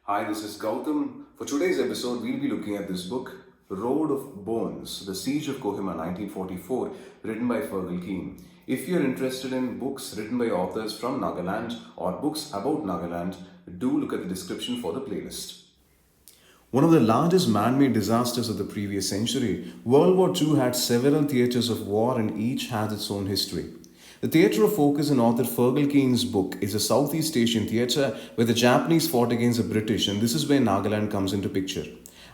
Hi, this is Gautam. For today's episode, we'll be looking at this book, Road of Bones, The Siege of Kohima 1944, written by Fergal Keane. If you're interested in books written by authors from Nagaland or books about Nagaland, do look at the description for the playlist. One of the largest man made disasters of the previous century, World War II had several theatres of war and each has its own history. The theatre of focus in author Fergal Keane's book is a Southeast Asian theatre where the Japanese fought against the British, and this is where Nagaland comes into picture.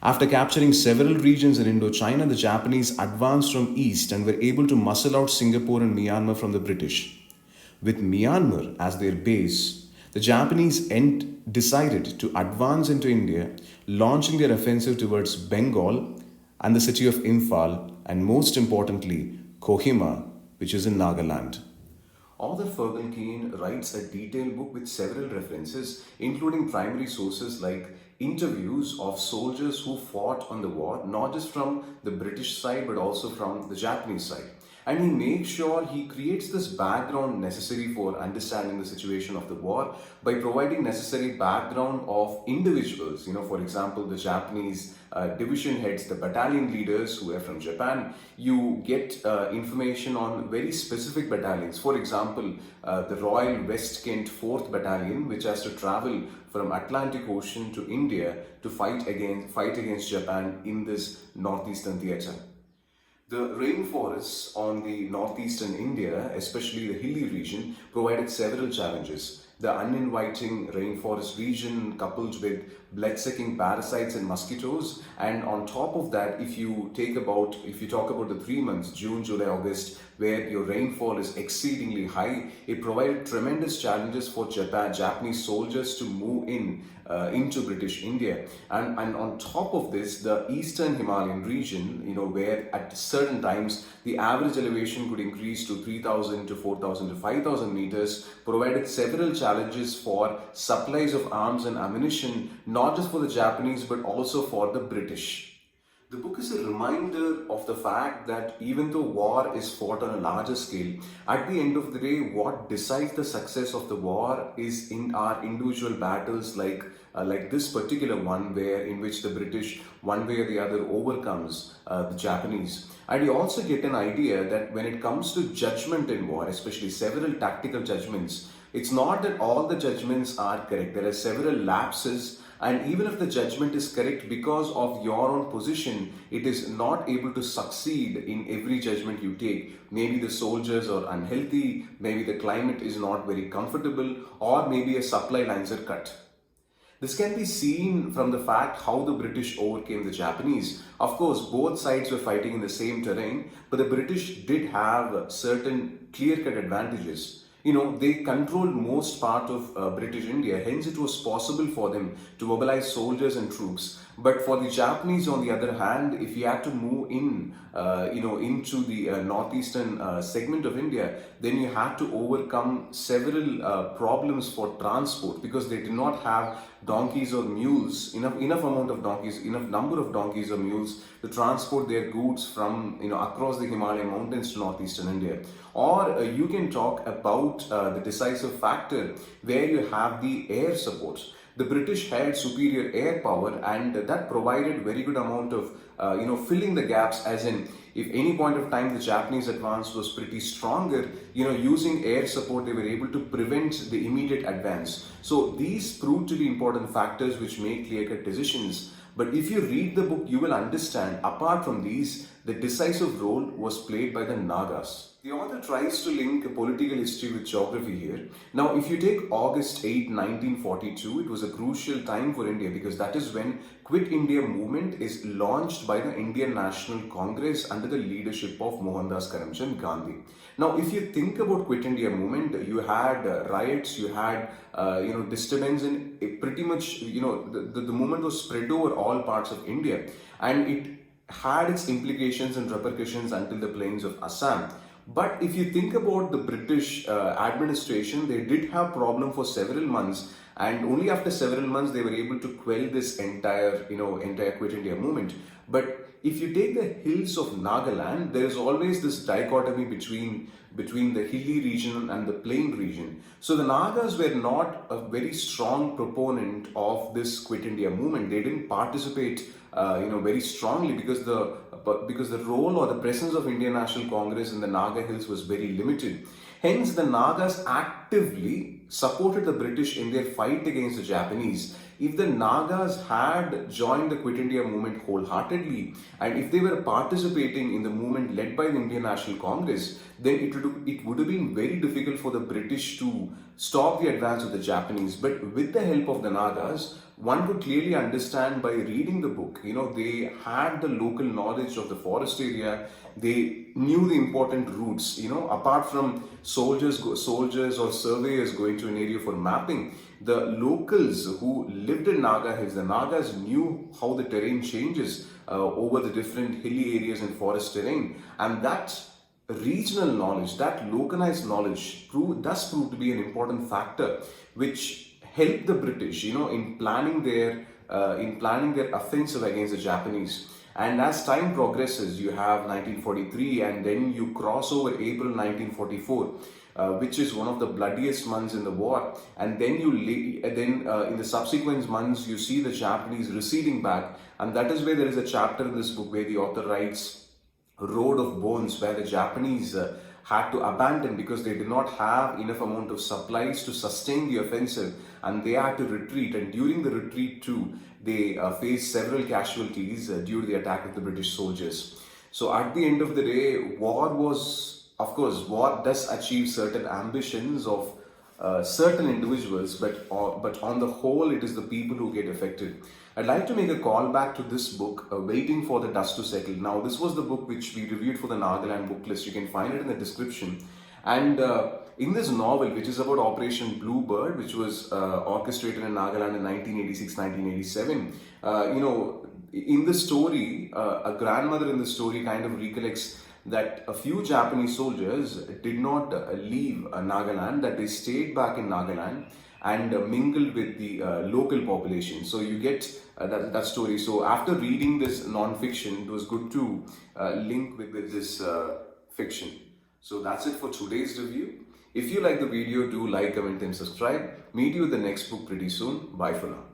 After capturing several regions in Indochina, the Japanese advanced from east and were able to muscle out Singapore and Myanmar from the British. With Myanmar as their base, the Japanese decided to advance into India, launching their offensive towards Bengal and the city of Imphal, and most importantly, Kohima, which is in Nagaland. Author Fergal Keane writes a detailed book with several references, including primary sources like interviews of soldiers who fought on the war, not just from the British side but also from the Japanese side. And he makes sure he creates this background necessary for understanding the situation of the war by providing necessary background of individuals. For example, the Japanese division heads, the battalion leaders who are from Japan. You get information on very specific battalions. For example, the Royal West Kent 4th Battalion, which has to travel from Atlantic Ocean to India to fight against Japan in this northeastern theatre. The rainforests on the northeastern India, especially the hilly region, provided several challenges. The uninviting rainforest region coupled with blood-sucking parasites and mosquitoes, and on top of that, if you talk about the 3 months, June, July, August, where your rainfall is exceedingly high, it provided tremendous challenges for Japanese soldiers to move into British India. And on top of this, the eastern Himalayan region, where at certain times the average elevation could increase to 3,000 to 4,000 to 5,000 meters, provided several challenges for supplies of arms and ammunition, not just for the Japanese but also for the British. The book is a reminder of the fact that even though war is fought on a larger scale, at the end of the day, what decides the success of the war is in our individual battles like this particular one, in which the British, one way or the other, overcomes the Japanese. And you also get an idea that when it comes to judgment in war, especially several tactical judgments, it's not that all the judgments are correct. There are several lapses. And even if the judgment is correct because of your own position, it is not able to succeed in every judgment you take. Maybe the soldiers are unhealthy, maybe the climate is not very comfortable, or maybe a supply lines are cut. This can be seen from the fact how the British overcame the Japanese. Of course, both sides were fighting in the same terrain, but the British did have certain clear-cut advantages. They controlled most part of British India, hence it was possible for them to mobilize soldiers and troops. But for the Japanese, on the other hand, if you had to move into the northeastern segment of India, then you had to overcome several problems for transport because they did not have donkeys or mules, enough number of donkeys or mules to transport their goods from across the Himalayan mountains to northeastern India. Or you can talk about the decisive factor where you have the air support. The British had superior air power, and that provided very good amount of filling the gaps, as in if any point of time the Japanese advance was pretty stronger, using air support they were able to prevent the immediate advance. So these proved to be important factors which make clear-cut decisions. But if you read the book, you will understand, apart from these, the decisive role was played by the Nagas. The author tries to link political history with geography here. Now, if you take August 8, 1942, it was a crucial time for India because that is when Quit India movement is launched by the Indian National Congress under the leadership of Mohandas Karamchand Gandhi. Now, if you think about Quit India movement, you had riots, you had disturbance, and pretty much the movement was spread over all parts of India, and it had its implications and repercussions until the plains of Assam. But if you think about the British administration, they did have problem for several months, and only after several months they were able to quell this entire Quit India movement. But if you take the hills of Nagaland, there is always this dichotomy between the hilly region and the plain region. So the Nagas were not a very strong proponent of this Quit India movement. They didn't participate, very strongly because the role or the presence of Indian National Congress in the Naga Hills was very limited. Hence, the Nagas actively supported the British in their fight against the Japanese. If the Nagas had joined the Quit India movement wholeheartedly, and if they were participating in the movement led by the Indian National Congress, then it would have been very difficult for the British to stop the advance of the Japanese. But with the help of the Nagas, one could clearly understand by reading the book. They had the local knowledge of the forest area. They knew the important routes. Apart from soldiers or surveyors going to an area for mapping, the locals who lived in Naga Hills, the Nagas knew how the terrain changes over the different hilly areas and forest terrain, and that regional knowledge, that localized knowledge, does prove to be an important factor, which helped the British, in planning their offensive against the Japanese. And as time progresses, you have 1943, and then you cross over April 1944, which is one of the bloodiest months in the war. And then in the subsequent months, you see the Japanese receding back, and that is where there is a chapter in this book where the author writes Road of Bones, where the Japanese had to abandon because they did not have enough amount of supplies to sustain the offensive, and they had to retreat. And during the retreat too, they faced several casualties due to the attack of the British soldiers. So at the end of the day, war does achieve certain ambitions of certain individuals, but on the whole, it is the people who get affected. I'd like to make a call back to this book, Waiting for the Dust to Settle. Now, this was the book which we reviewed for the Nagaland book list. You can find it in the description. And in this novel, which is about Operation Bluebird, which was orchestrated in Nagaland in 1986-1987, in the story, a grandmother in the story kind of recollects that a few Japanese soldiers did not leave Nagaland, that they stayed back in Nagaland and mingled with the local population. So you get that story. So after reading this non-fiction, it was good to link with this fiction. So that's it for today's review. If you like the video, do like, comment and subscribe. Meet you with the next book pretty soon. Bye for now.